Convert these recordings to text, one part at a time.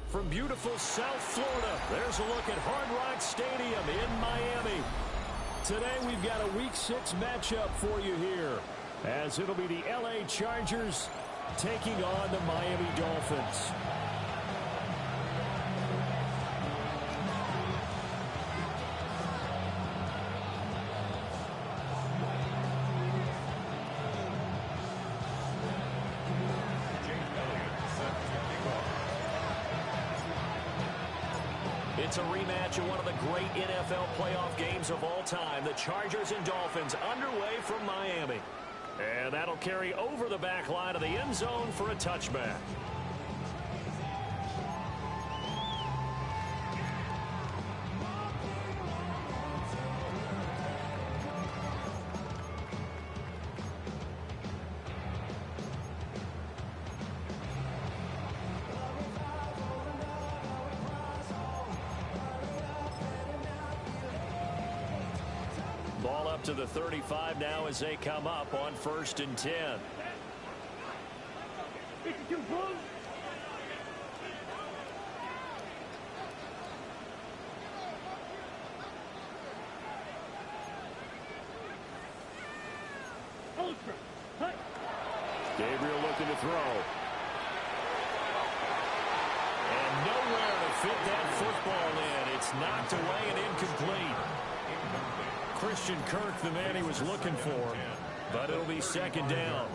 From beautiful South Florida, there's a look at Hard Rock Stadium in Miami. Today we've got a Week 6 matchup for you here, as it'll be the LA Chargers taking on the Miami Dolphins. It's a rematch of one of the great NFL playoff games of all time. The Chargers and Dolphins underway from Miami. And that'll carry over the back line of the end zone for a touchback. Ball up to the 35 now as they come up on 1st and 10. Gabriel looking to throw. And nowhere to fit that football in. It's knocked away and incomplete. Christian Kirk, the man he was looking for, but it'll be 2nd down.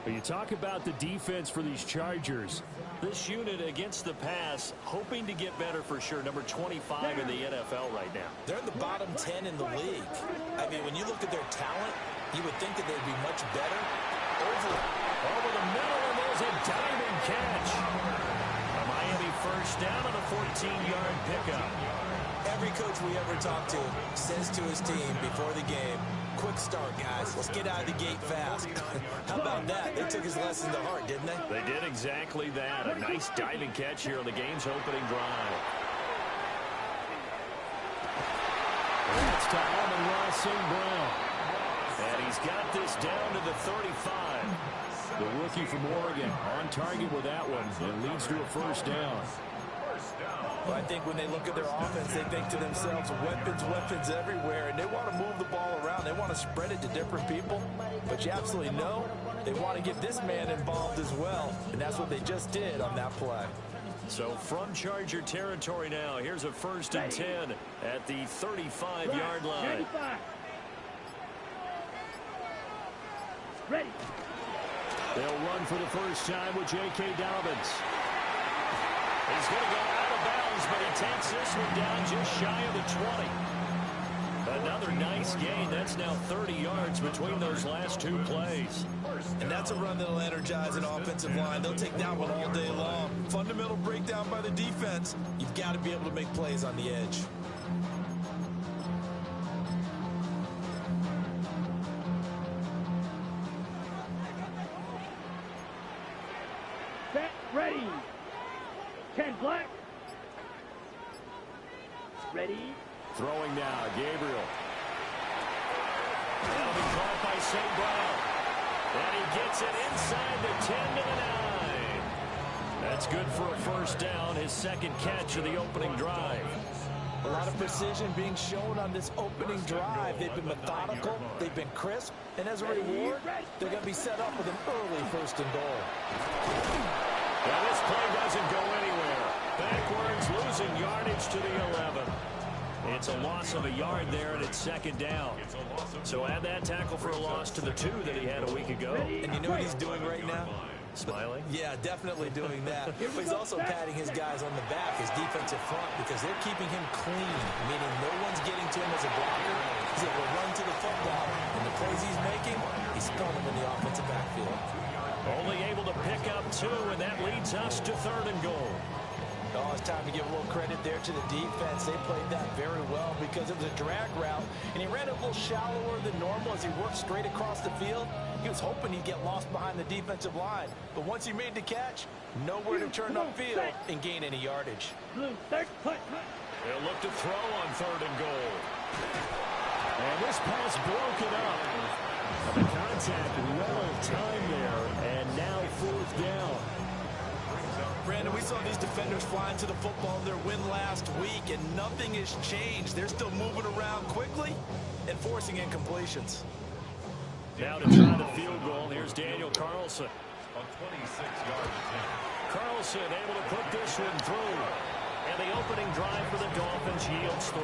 But you talk about the defense for these Chargers. This unit against the pass, hoping to get better for sure. Number 25 in the NFL right now. They're in the bottom 10 in the league. I mean, when you look at their talent, you would think that they'd be much better. Over the middle, and there's a diving catch. A Miami 1st down on a 14-yard pickup. Every coach we ever talk to says to his team before the game, quick start, guys. Let's get out of the gate fast. How about that? They took his lesson to heart, didn't they? They did exactly that. A nice diving catch here on the game's opening drive. That's to Amon-Ra St. Brown. And he's got this down to the 35. The rookie from Oregon on target with that one and leads to a 1st down. Well, I think when they look at their offense, they think to themselves, weapons everywhere, and they want to move the ball around. They want to spread it to different people, but you absolutely know they want to get this man involved as well, and that's what they just did on that play. So from Charger territory now, here's a 1st and 10 at the 35-yard line. Ready. They'll run for the first time with J.K. Dobbins. He's going to go out of bounds, but he takes this one down just shy of the 20. Another nice gain. That's now 30 yards between those last 2 plays. And that's a run that'll energize an offensive line. They'll take that one all day long. Fundamental breakdown by the defense. You've got to be able to make plays on the edge. Set. Ready. 10 black. Ready. Throwing now, Gabriel. That'll be caught by St. Brown. And he gets it inside the 10 to the 9. That's good for a 1st down, his 2nd catch of the opening drive. A lot of precision being shown on this opening drive. They've been methodical, they've been crisp, and as a reward, they're going to be set up with an early 1st and goal. Well, this play doesn't go anywhere. Backwards, losing yardage to the 11. It's a loss of a yard there, and it's 2nd down. So add that tackle for a loss to the 2 that he had a week ago. And you know what he's doing right now? Smiling? Yeah, definitely doing that. But he's also patting his guys on the back, his defensive front, because they're keeping him clean, meaning no one's getting to him as a blocker. He's able to run to the football, and the plays he's making, he's throwing them in the offensive backfield. Only able to pick up 2, and that leads us to 3rd and goal. Oh, it's time to give a little credit there to the defense. They played that very well because it was a drag route, and he ran a little shallower than normal as he worked straight across the field. He was hoping he'd get lost behind the defensive line, but once he made the catch, nowhere to turn upfield and gain any yardage. Blue, 3rd punt. They'll look to throw on 3rd and goal. And this pass broken up. The contact, well timed there, and now 4th down. Brandon, we saw these defenders flying to the football in their win last week, and nothing has changed. They're still moving around quickly and forcing incompletions. Now to try the field goal, here's Daniel Carlson. A 26-yard attempt. Carlson able to put this one through. And the opening drive for the Dolphins yields 3.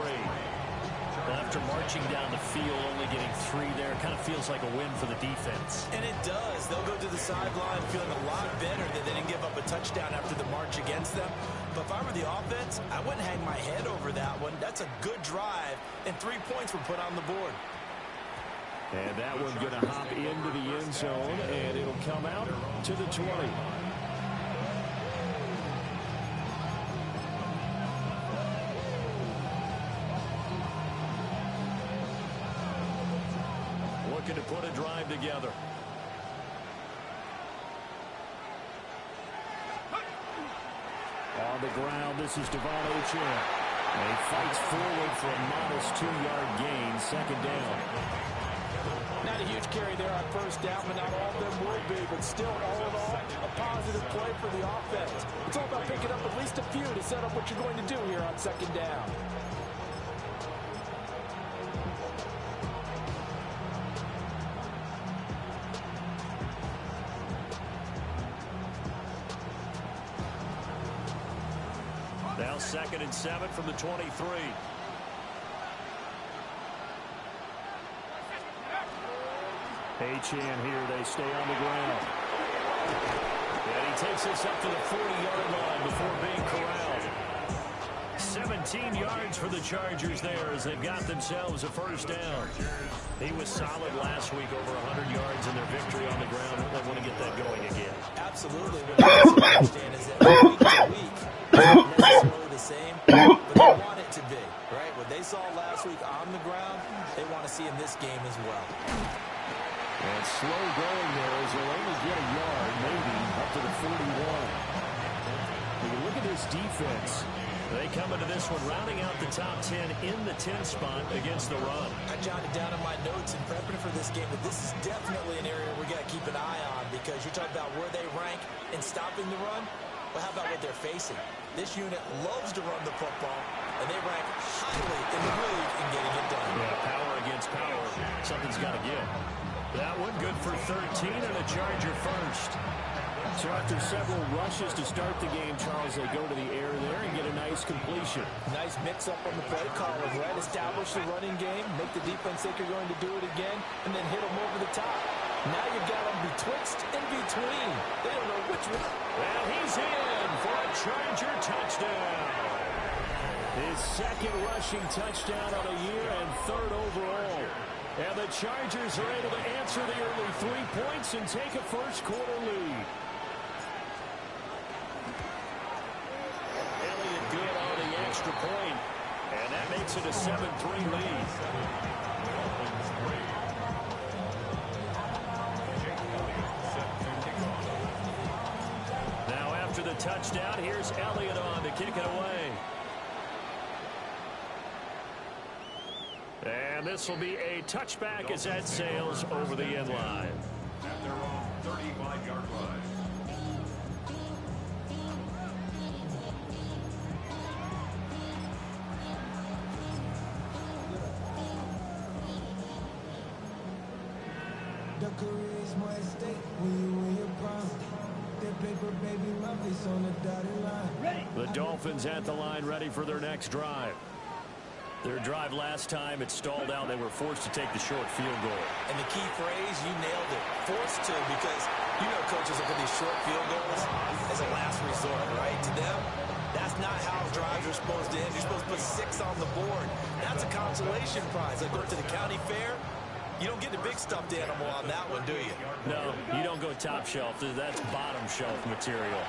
Well, after marching down the field, only getting 3 there, kind of feels like a win for the defense. And it does. They'll go to the sideline feeling a lot better that they didn't give up a touchdown after the march against them. But if I were the offense, I wouldn't hang my head over that one. That's a good drive, and 3 points were put on the board. And that one going to hop into the end zone, and it'll come out to the 20. Looking to put a drive together. On the ground, this is Devon Achane. And he fights forward for a modest 2-yard gain, second down. Not a huge carry there on first down, but not all of them will be. But still, all in all, a positive play for the offense. It's all about picking up at least a few to set up what you're going to do here on second down. Now 2nd and 7 from the 23. Achane here, they stay on the ground. And he takes this up to the 40-yard line before being corralled. 17 yards for the Chargers there as they've got themselves a first down. He was solid last week, over 100 yards in their victory on the ground. They want to get that going again. Absolutely. What I also understand is that week to week, it's not necessarily the same, but they want it to be, right? What they saw last week on the ground, they want to see in this game as well. And slow going there as they'll only get a yard, maybe, up to the 41. When you look at this defense, they come into this one rounding out the top 10 in the 10 spot against the run. I jotted down in my notes in prepping for this game, but this is definitely an area we got to keep an eye on because you're talking about where they rank in stopping the run. Well, how about what they're facing? This unit loves to run the football, and they rank highly in the league in getting it done. Yeah, power against power. Something's got to give. That one good for 13 and a Charger first. So after several rushes to start the game, Charles, they go to the air there and get a nice completion. Nice mix-up on the play calling, right? Establish the running game, make the defense think you're going to do it again, and then hit them over the top. Now you've got them betwixt and between. They don't know which one. Well, he's in for a Charger touchdown. His 2nd rushing touchdown of the year and 3rd overall. And the Chargers are able to answer the early 3 points and take a first-quarter lead. Elliott good on the extra point, and that makes it a 7-3 lead. Now after the touchdown, here's Elliott on to kick it away. And this will be a touchback as that sails over the end line. At their own 35-yard line. The career's more at stake when you win your prime. That paper, baby, my face on the dotted line. Ready. The Dolphins at the line ready for their next drive. Their drive last time, it stalled out. They were forced to take the short field goal. And the key phrase, you nailed it. Forced to, because you know coaches look at these short field goals as a last resort, right? To them, that's not how drives are supposed to end. You're supposed to put 6 on the board. That's a consolation prize. Like going to the county fair, you don't get the big stuffed animal on that one, do you? No, you don't go top shelf. That's bottom shelf material.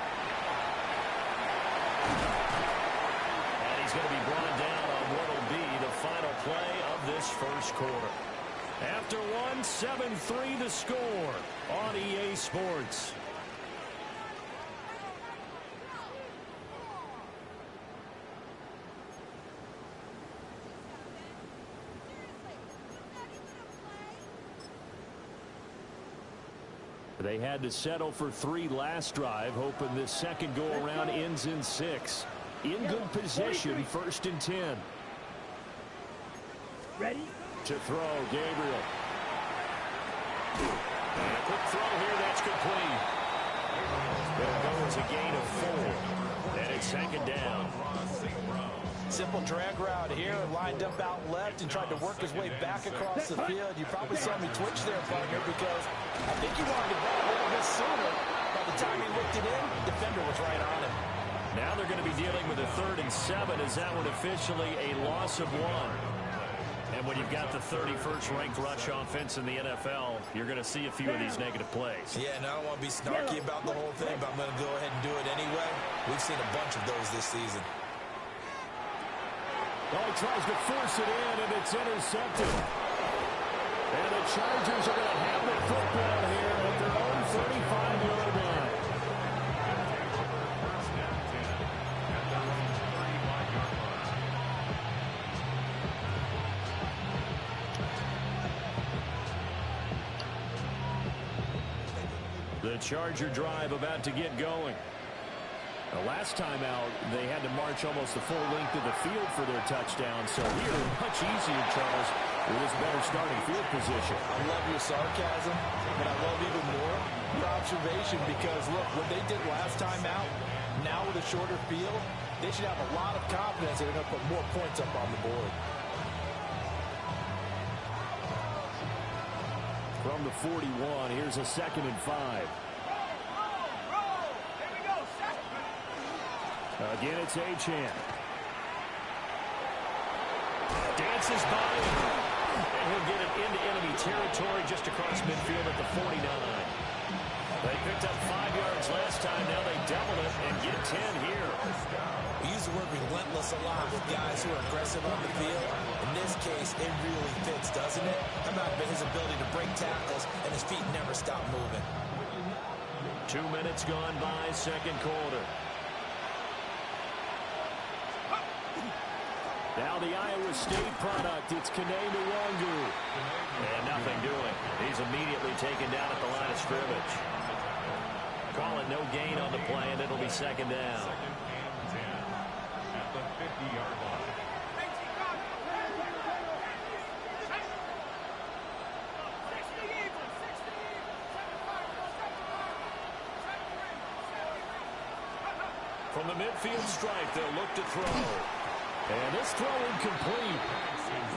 And he's going to be brought down on what will be the final play of this first quarter. After 7-3 the score on EA Sports. They had to settle for 3 last drive, hoping this second go-around ends in 6. In good position, 1st and 10. Ready? To throw, Gabriel. And a quick throw here, that's complete. It'll go as a gain of 4. And it's 2nd down. Simple drag route here, lined up out left and tried to work his way back across the field. You probably saw me twitch there, partner, because I think he wanted to ball a little bit sooner. By the time he looked it in, the defender was right on him. Now they're going to be dealing with a 3rd and 7. Is that one officially a loss of 1? And when you've got the 31st ranked rush offense in the NFL, you're going to see a few of these negative plays. Yeah, and I don't want to be snarky about the whole thing, but I'm going to go ahead and do it anyway. We've seen a bunch of those this season. Oh, he tries to force it in, and it's intercepted. And the Chargers are going to have the football here at their own 35-yard line. The Charger drive about to get going. The last time out, they had to march almost the full length of the field for their touchdown. So here, much easier, Charles, with this better starting field position. I love your sarcasm, but I love even more your observation because, look, what they did last time out, now with a shorter field, they should have a lot of confidence they're going to put more points up on the board. From the 41, here's a 2nd and 5. Again, it's Achane. Dances by him. And he'll get it into enemy territory just across midfield at the 49. They picked up 5 yards last time. Now they double it and get 10 here. We use the word relentless a lot with guys who are aggressive on the field. In this case, it really fits, doesn't it? How about his ability to break tackles and his feet never stop moving? 2 minutes gone by, 2nd quarter. Now the Iowa State product, it's Kene Nwangu. And nothing doing. He's immediately taken down at the line of scrimmage. Call it no gain on the play, and it'll be 2nd down. 2nd and 10 at the 50-yard line. From the midfield stripe, they'll look to throw. And this throw incomplete.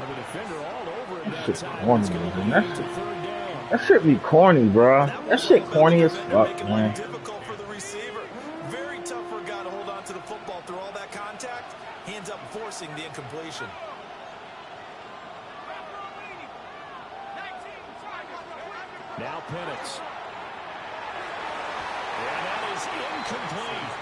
The defender all over it that time. Corny, It's going to man. lead to 3rd down. That shit be corny, bro. That shit corny as fuck, man. Difficult for the receiver. Very tough for a guy to hold on to the football through all that contact. He ends up forcing the incompletion. Now Penix. And that is incomplete.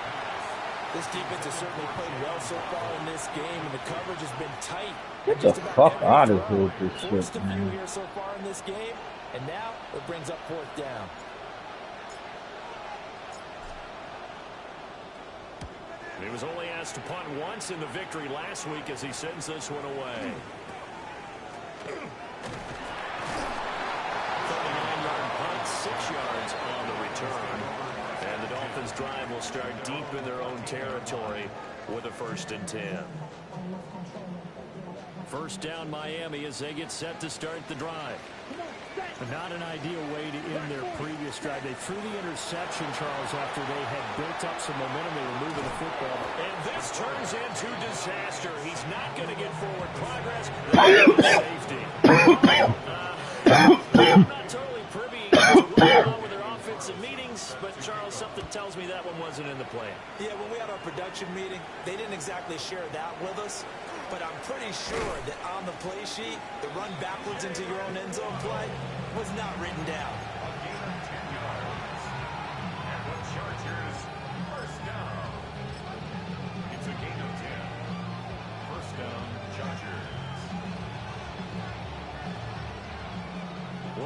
This defense has certainly played well so far in this game, and the coverage has been tight. Get the fuck out of here with this Forced shit, a few man. here so far in this game, and now it brings up 4th down. He was only asked to punt once in the victory last week as he sends this one away. 39-yard punt, 6 yards on the return. And the Dolphins drive will start deep in their own territory with a 1st and 10. 1st down Miami as they get set to start the drive. But not an ideal way to end their previous drive. They threw the interception, Charles, after they had built up some momentum. They were moving the football. And this turns into disaster. He's not going to get forward progress. Safety. I'm not totally privy to what's going on with their offensive meetings, but Charles, something tells me that one wasn't in the plan. Yeah, when we had our production meeting, they didn't exactly share that with us. But I'm pretty sure that on the play sheet, the run backwards into your own end zone play was not written down. A gain of 10 yards. And the Chargers, 1st down. It's a gain of 10. 1st down, Chargers.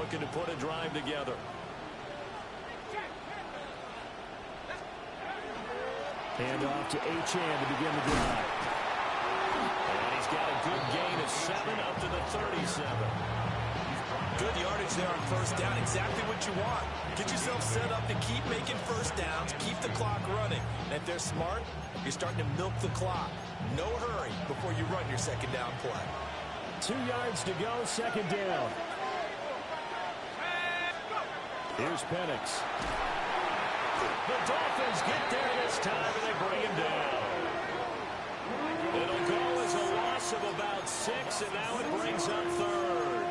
Looking to put a drive together. Hand off to Achane to begin the drive. And he's got a good gain of 7 up to the 37. Good yardage there on first down. Exactly what you want. Get yourself set up to keep making first downs, keep the clock running. And if they're smart, you're starting to milk the clock. No hurry before you run your second down play. 2 yards to go, second down. Here's Penix. The Dolphins get there this time, and they bring him down. It'll go as a loss of about 6, and now it brings up third.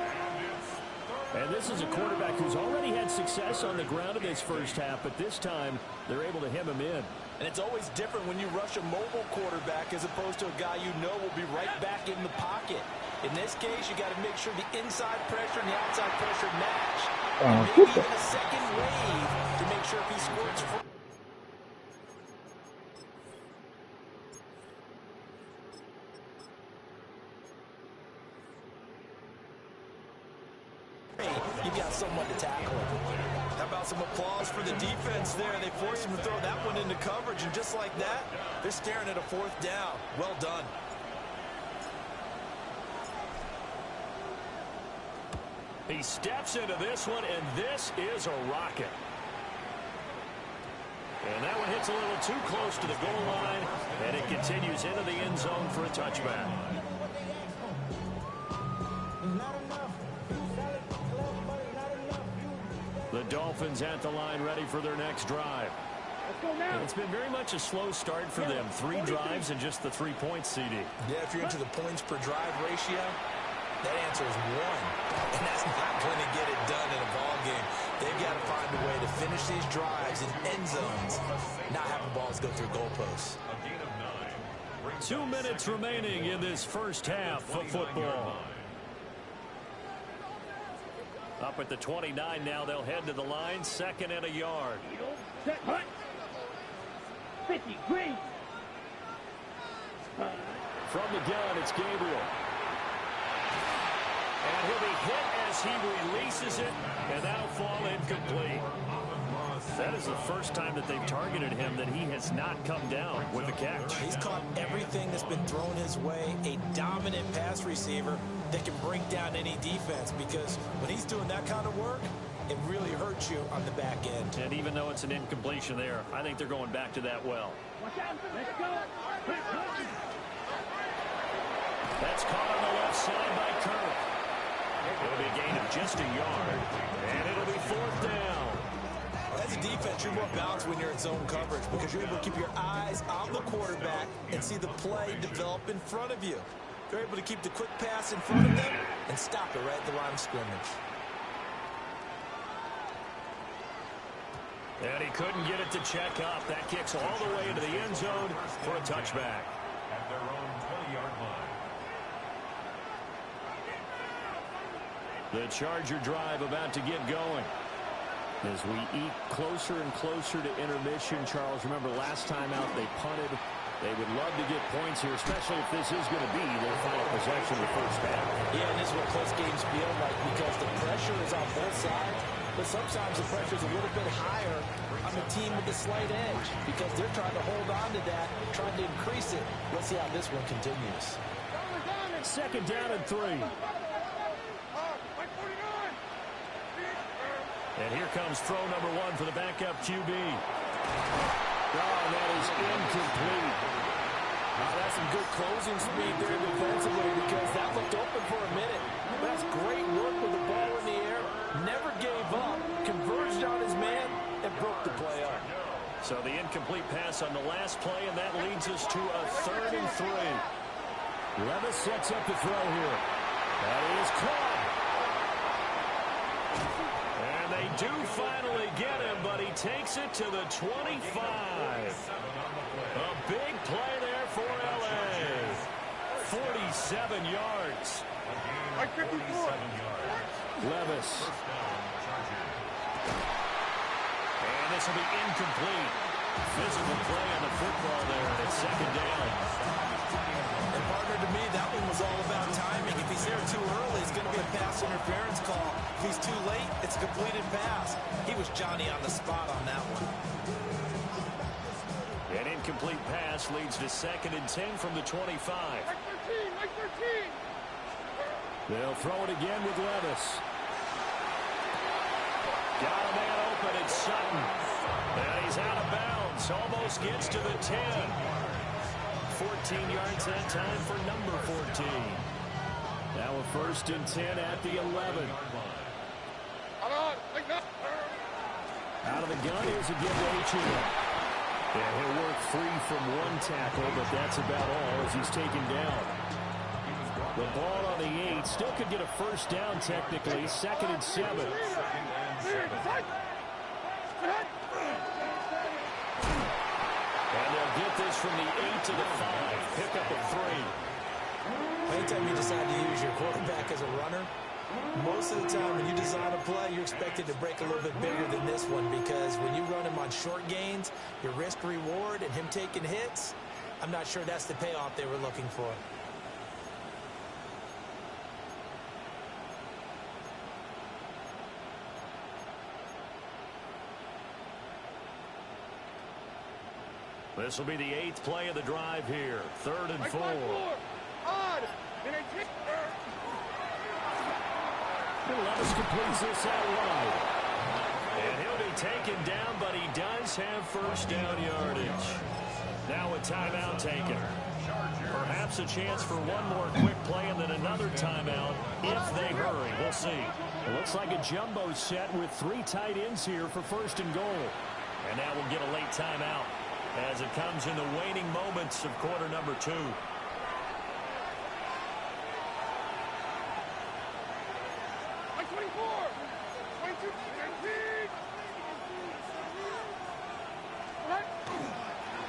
And this is a quarterback who's already had success on the ground in this first half, but this time they're able to hem him in. And it's always different when you rush a mobile quarterback as opposed to a guy you know will be right back in the pocket. In this case, you got to make sure the inside pressure and the outside pressure match. And maybe even a second wave to make sure if he squirts free. You've got someone to tackle him. How about some applause for the defense there? They forced him to throw that one into coverage, and just like that, they're staring at a fourth down. Well done. He steps into this one, and this is a rocket. And that one hits a little too close to the goal line, and it continues into the end zone for a touchback. The Dolphins at the line ready for their next drive. It's been very much a slow start for them. 3 drives and just the 3 points, CD. Yeah, if you're into the points per drive ratio, that answer is 1. And that's not going to get it done in a ball game. They've got to find a way to finish these drives in end zones, not have the balls go through goalposts. 2 minutes remaining in this first half of football. Up at the 29 now, they'll head to the line, 2nd and a yard. Set, hut. 50, green. From the gun, it's Gabriel. And he'll be hit as he releases it, and that'll fall incomplete. That is the first time that they've targeted him that he has not come down with a catch. He's caught everything that's been thrown his way, a dominant pass receiver that can break down any defense, because when he's doing that kind of work, it really hurts you on the back end. And even though it's an incompletion there, I think they're going back to that well. Watch out. Let's go. That's caught on the left side by Kirk. It'll be a gain of just a yard, and it'll be 4th down. As a defense, you're more balanced when you're in zone coverage because you're able to keep your eyes on the quarterback and see the play develop in front of you. They're able to keep the quick pass in front of them and stop it right at the line of scrimmage. And he couldn't get it to check up. That kicks all the way into the end zone for a touchback. At their own 20-yard line. The Charger drive about to get going. As we eat closer and closer to intermission, Charles, remember last time out they punted. They would love to get points here, especially if this is going to be their final possession of the first half. Yeah, and this is what close games feel like because the pressure is on both sides, but sometimes the pressure is a little bit higher on the team with the slight edge because they're trying to hold on to that, trying to increase it. Let's see how this one continues. 2nd down and 3. And here comes throw number 1 for the backup QB. Oh, that is incomplete. That's some good closing speed there defensively because that looked open for a minute. That's great work with the ball in the air. Never gave up. Converged on his man and broke the play up. So the incomplete pass on the last play, and that leads us to a 3rd and 3. Levis sets up the throw here. That is caught. And they do finally get him, but he takes it to the 25. A big play there for L.A. 47 yards. Levis. And this will be incomplete. Physical play on the football there, and it's 2nd down. And partner, to me, that one was all about timing. If he's there too early, it's going to be a pass interference call. If he's too late, it's a completed pass. He was Johnny on the spot on that one. An incomplete pass leads to 2nd and 10 from the 25. Like 13. They'll throw it again with Levis. Got a man open, it's Sutton. And he's out of bounds. Almost gets to the 10. 14 yards that time for number 14. Now a 1st and 10 at the 11. Out of the gun, here's a give to H.M. And he'll work free from one tackle, but that's about all as he's taken down. The ball on the 8. Still could get a 1st down technically. 2nd and 7. And they'll get this from the 8 to the 5. Pick up a 3. Anytime you decide to use your quarterback as a runner, most of the time when you design a play, you're expected to break a little bit bigger than this one, because when you run him on short gains, your risk-reward and him taking hits, I'm not sure that's the payoff they were looking for. This will be the 8th play of the drive here. 3rd and 4. Levis completes this out wide. And he'll be taken down, but he does have 1st down yardage. Now a timeout taken. Perhaps a chance for one more quick play and then another timeout if they hurry. We'll see. It looks like a jumbo set with 3 tight ends here for 1st and goal. And now we'll get a late timeout as it comes in the waning moments of quarter number 2.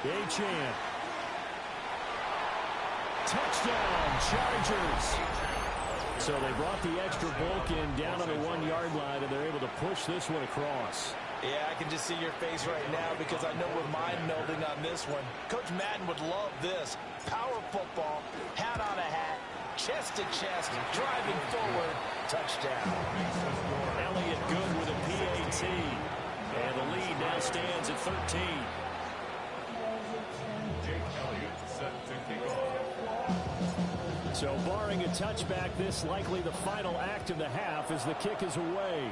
Achane. Touchdown, Chargers. So they brought the extra bulk in down on the 1-yard line, and they're able to push this one across. Yeah, I can just see your face right now because I know we're mind-melding on this one. Coach Madden would love this. Power football, hat on a hat, chest to chest, driving forward, touchdown. Elliott good with a PAT. And the lead now stands at 13. So barring a touchback, this likely the final act of the half as the kick is away.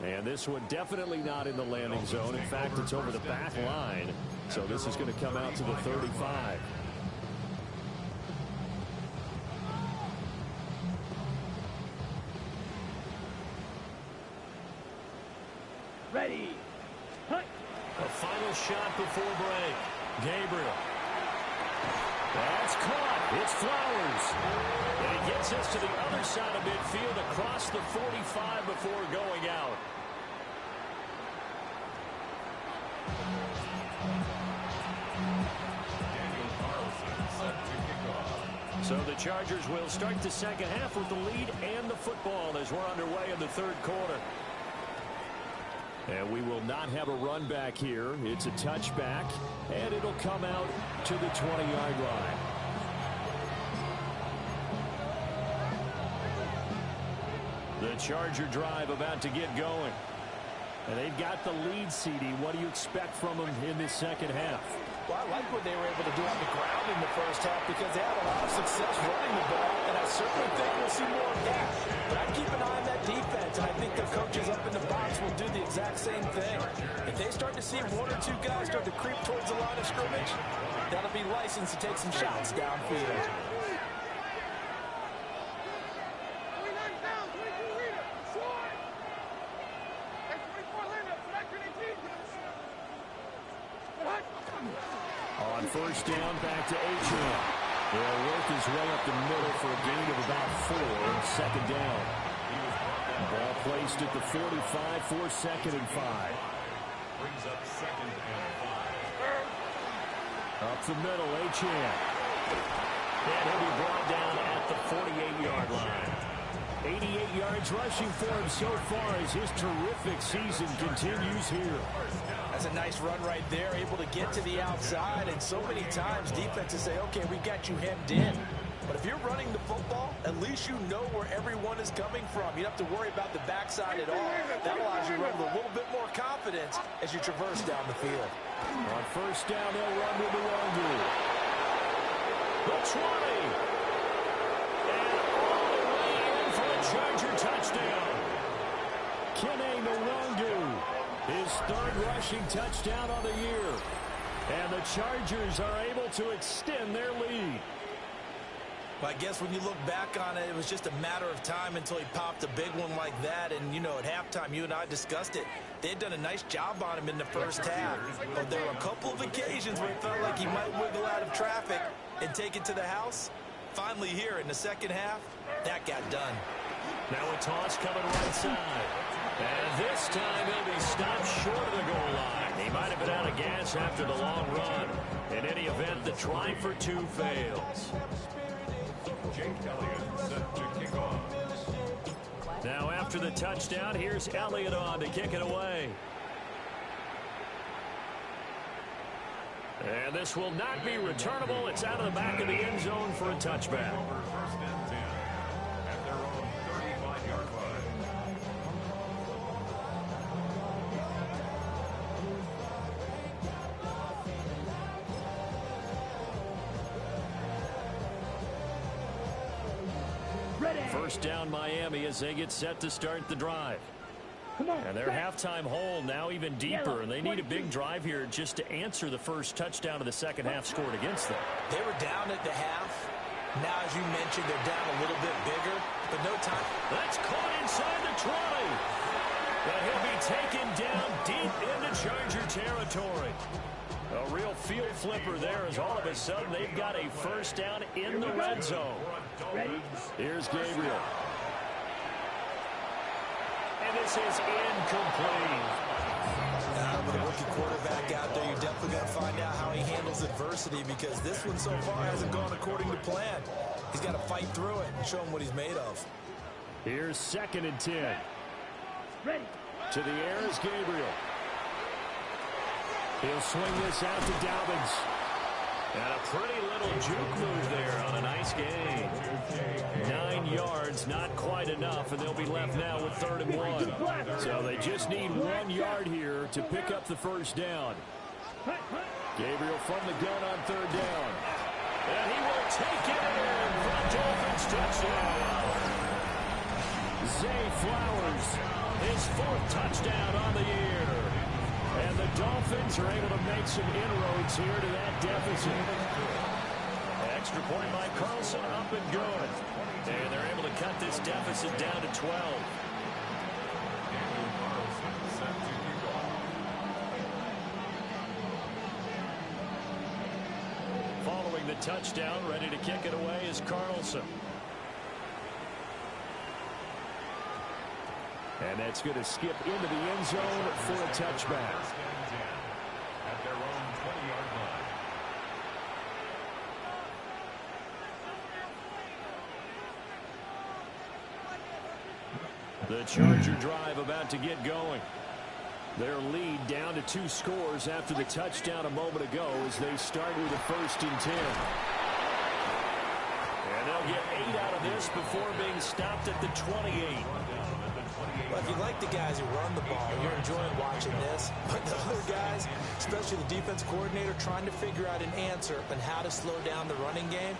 And this one definitely not in the landing zone. In fact, it's over the back line. So this is going to come out to the 35. Ready. Hunt. A final shot before break. Gabriel. That's caught. It's Flowers. And he gets us to the other side of midfield across the 45 before going out. So the Chargers will start the second half with the lead and the football as we're underway in the 3rd quarter. And we will not have a run back here. It's a touchback, and it'll come out to the 20-yard line. The Charger drive about to get going. And they've got the lead, CD. What do you expect from them in this second half? Well, I like what they were able to do on the ground in the first half because they had a lot of success running the ball, and I certainly think we'll see more of that. But I keep an eye on that defense, and I think their coaches up in the box will do the exact same thing. If they start to see 1 or 2 guys start to creep towards the line of scrimmage, that'll be licensed to take some shots downfield. On 1st down, back to Achane. They'll work his way up the middle for a gain of about 4 and 2nd down. Ball placed at the 45 for 2nd and 5. Brings up 2nd and 5. Up the middle, Achane. And he'll be brought down at the 48-yard line. 88 yards rushing for him so far as his terrific season continues here. That's a nice run right there, able to get to the outside, and so many times defenses say, okay, we got you hemmed in. But if you're running the football, at least you know where everyone is coming from. You don't have to worry about the backside at all. That allows you to run with a little bit more confidence as you traverse down the field. On 1st down, they'll run with the Wangu. The 20. And all the way in for a Charger touchdown. his third rushing touchdown on the year. And the Chargers are able to extend their lead. I guess when you look back on it, it was just a matter of time until he popped a big one like that. And, you know, at halftime, you and I discussed it. They had done a nice job on him in the first half. But there were a couple of occasions where it felt like he might wiggle out of traffic and take it to the house. Finally here in the second half, that got done. Now a toss coming right side. And this time he'll be stopped short of the goal line. He might have been out of gas after the long run. In any event, the try for two fails. Jake Elliott set to kick off. Now after the touchdown, here's Elliott on to kick it away. And this will not be returnable. It's out of the back of the end zone for a touchback. Over first and 10 at their own 35-yard line. First down Miami as they get set to start the drive. Come on. And their halftime hole now even deeper, and they need a big drive here just to answer the first touchdown of the second half scored against them. They were down at the half. Now, as you mentioned, they're down a little bit bigger, but no time. That's caught inside the 20. But he'll be taken down deep into Charger territory. A real field flipper there as all of a sudden they've got a first down in the red zone. Here's Gabriel. And this is incomplete. With a rookie quarterback out there, you're definitely going to find out how he handles adversity because this one so far hasn't gone according to plan. He's got to fight through it and show him what he's made of. Here's 2nd and 10. Ready. To the air is Gabriel. He'll swing this out to Dobbins. And a pretty little juke move there on a nice gain. 9 yards, not quite enough, and they'll be left now with 3rd and 1. So they just need 1 yard here to pick up the first down. Gabriel from the gun on 3rd down. And he will take it in for a Dolphins touchdown. Zay Flowers, his 4th touchdown on the year. And the Dolphins are able to make some inroads here to that deficit. Extra point by Carlson, up and good. And they're able to cut this deficit down to 12. Following the touchdown, ready to kick it away is Carlson. And that's going to skip into the end zone for a touchback. At their own 20-yard line. The Charger drive about to get going. Their lead down to 2 scores after the touchdown a moment ago as they start with a 1st and 10. And they'll get 8 out of this before being stopped at the 28. Well, if you like the guys who run the ball, you're enjoying watching this. But the other guys, especially the defense coordinator, trying to figure out an answer on how to slow down the running game,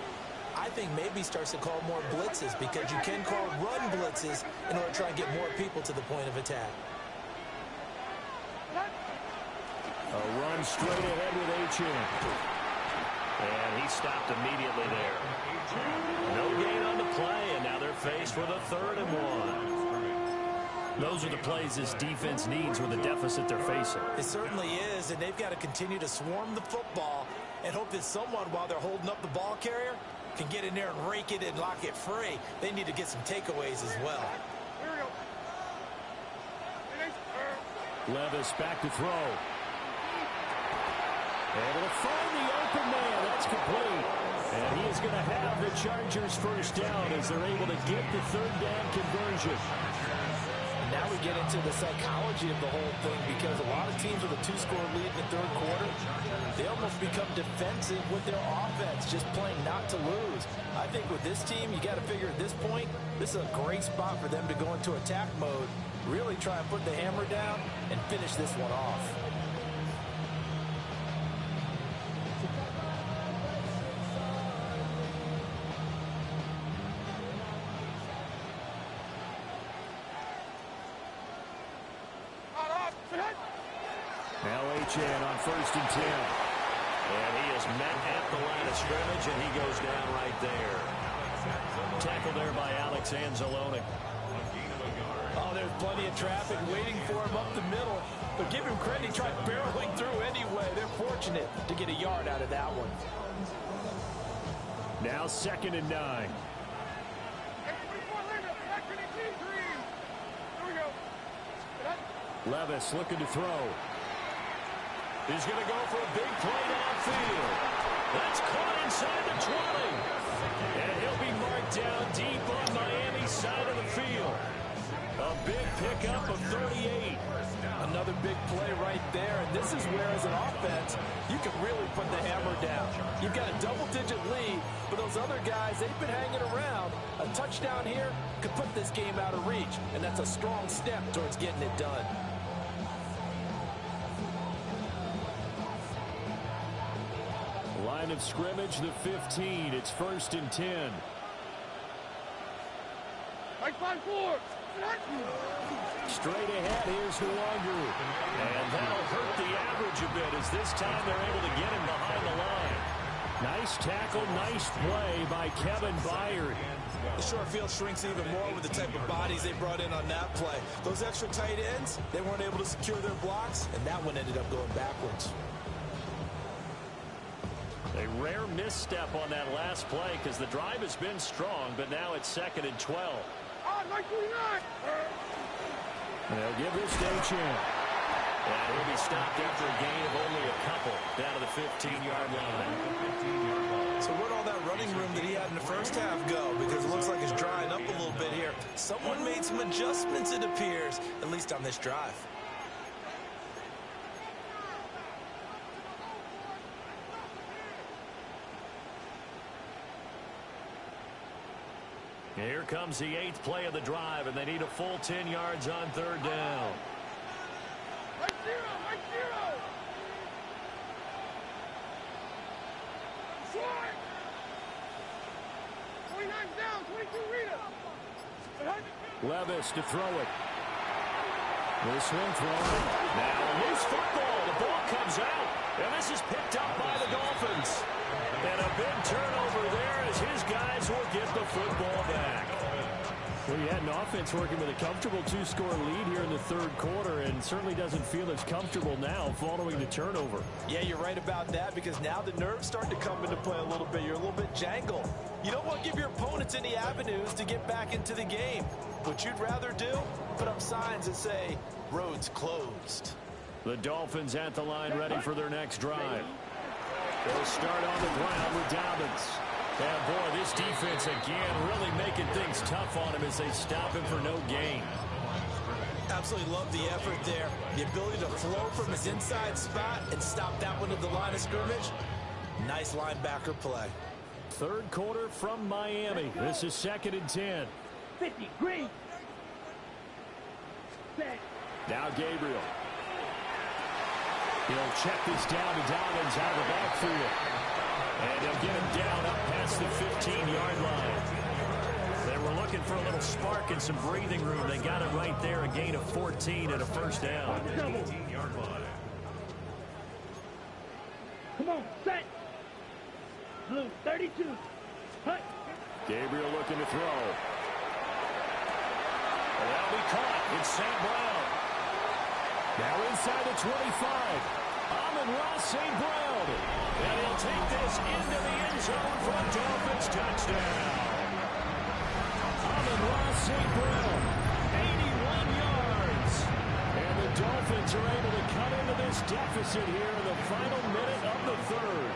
I think maybe starts to call more blitzes because you can call run blitzes in order to try and get more people to the point of attack. A run straight ahead with Achane. And he stopped immediately there. No gain on the play, and now they're faced with a 3rd and 1. Those are the plays this defense needs with the deficit they're facing. It certainly is, and they've got to continue to swarm the football and hope that someone, while they're holding up the ball carrier, can get in there and rake it and lock it free. They need to get some takeaways as well. Levis back to throw. Able to find the open man. That's complete. And he is going to have the Chargers first down as they're able to get the 3rd down conversion. Now we get into the psychology of the whole thing because a lot of teams with a 2-score lead in the 3rd quarter, they almost become defensive with their offense, just playing not to lose. I think with this team, you got to figure at this point, this is a great spot for them to go into attack mode, really try and put the hammer down and finish this one off. chant on 1st and 10. And he is met at the line of scrimmage, and he goes down right there. Tackled there by Alex Anzalone. Oh, there's plenty of traffic waiting for him up the middle. But give him credit, he tried barreling through anyway. They're fortunate to get a yard out of that one. Now 2nd and 9. Levis looking to throw. He's going to go for a big play downfield. That's caught inside the 20. And he'll be marked down deep on Miami's side of the field. A big pickup of 38. Another big play right there. And this is where, as an offense, you can really put the hammer down. You've got a double-digit lead, but those other guys, they've been hanging around. A touchdown here could put this game out of reach, and that's a strong step towards getting it done. Line of scrimmage, the 15. It's 1st and 10. Straight ahead, here's Huangu. And that'll hurt the average a bit as this time they're able to get him behind the line. Nice tackle, nice play by Kevin Byard. The short field shrinks even more with the type of bodies they brought in on that play. Those extra tight ends, they weren't able to secure their blocks, and that one ended up going backwards. A rare misstep on that last play because the drive has been strong, but now it's 2nd and 12. They'll give this day a chance. And he'll be stopped after a gain of only a couple down to the 15-yard line. So where'd all that running room that he had in the first half go? Because it looks like it's drying up a little bit here. Someone made some adjustments, it appears, at least on this drive. Here comes the 8th play of the drive, and they need a full 10 yards on 3rd down. Right zero. Short. 29 down, 22 Rita. Levis to throw it. The swing throw. Now a loose football. The ball comes out, and this is picked up by the Dolphins. And a big turnover there as his guys will get the football back. Well, you had an offense working with a comfortable 2-score lead here in the 3rd quarter, and certainly doesn't feel as comfortable now following the turnover. Yeah, you're right about that, because now the nerves start to come into play a little bit. You're a little bit jangled. You don't want to give your opponents any avenues to get back into the game. What you'd rather do, put up signs that say, roads closed. The Dolphins at the line ready for their next drive. They'll start on the ground with Dobbins. And boy, this defense again really making things tough on him as they stop him for no gain. Absolutely love the effort there. The ability to flow from his inside spot and stop that one at the line of scrimmage. Nice linebacker play. 3rd quarter from Miami. This is 2nd and 10. 50, green. Set. Now Gabriel. He'll check this down to Dobbins out of the backfield. And he'll get him down up past the 15-yard line. They were looking for a little spark and some breathing room. They got it right there, a gain of 14 and a 1st down. Come on, set. Blue, 32. Hut. Gabriel looking to throw. And that'll be caught. It's St. Brown. Now inside the 25. Amon-Ra St. Brown. And he'll take this into the end zone for a Dolphins touchdown. Amon-Ra St. Brown, 81 yards. And the Dolphins are able to cut into this deficit here in the final minute of the 3rd.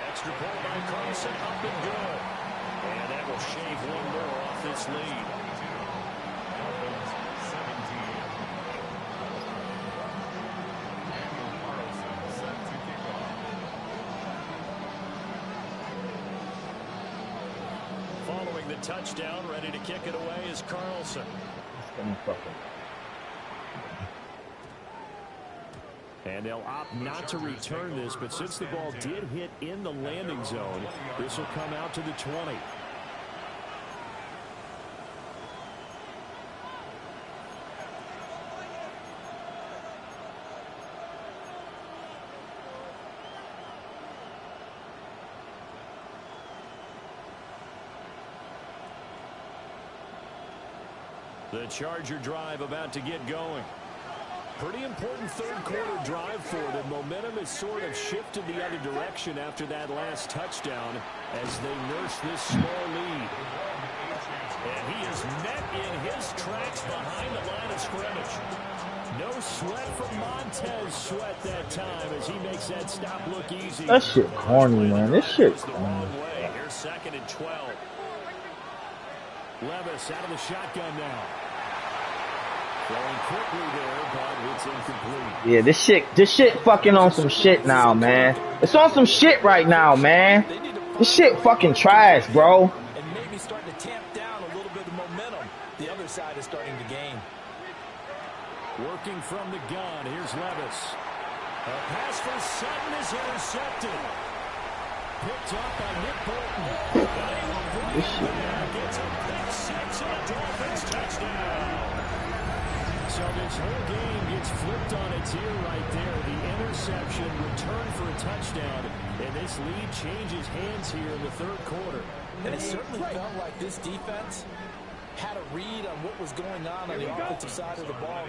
Extra point by Carlson, up and good. And that will shave one more off this lead. Following the touchdown, ready to kick it away is Carlson. And they'll opt not to return this, but since the ball did hit in the landing zone, this will come out to the 20. The Charger drive about to get going. Pretty important third-quarter drive for them. Momentum has sort of shifted the other direction after that last touchdown as they nurse this small lead. And he is met in his tracks behind the line of scrimmage. No sweat from Montez Sweat that time as he makes that stop look easy. That shit corny, man. This shit corny. Here's 2nd and 12. Levis out of the shotgun now. Throwing quickly there, but it's incomplete. Yeah, this shit fucking on some shit now, man. It's on some shit right now, man. This shit fucking trash, bro. And maybe starting to tamp down a little bit of momentum. The other side is starting to gain. Working from the gun, here's Levis. A pass for Sutton is intercepted. Picked up by Nick Bolton. And they will bring it back. It's a pick six and a Dolphins touchdown. So this whole game gets flipped on its ear right there. The interception returned for a touchdown. And this lead changes hands here in the third quarter. And it certainly felt like this defense had a read on what was going on the offensive side of the ball.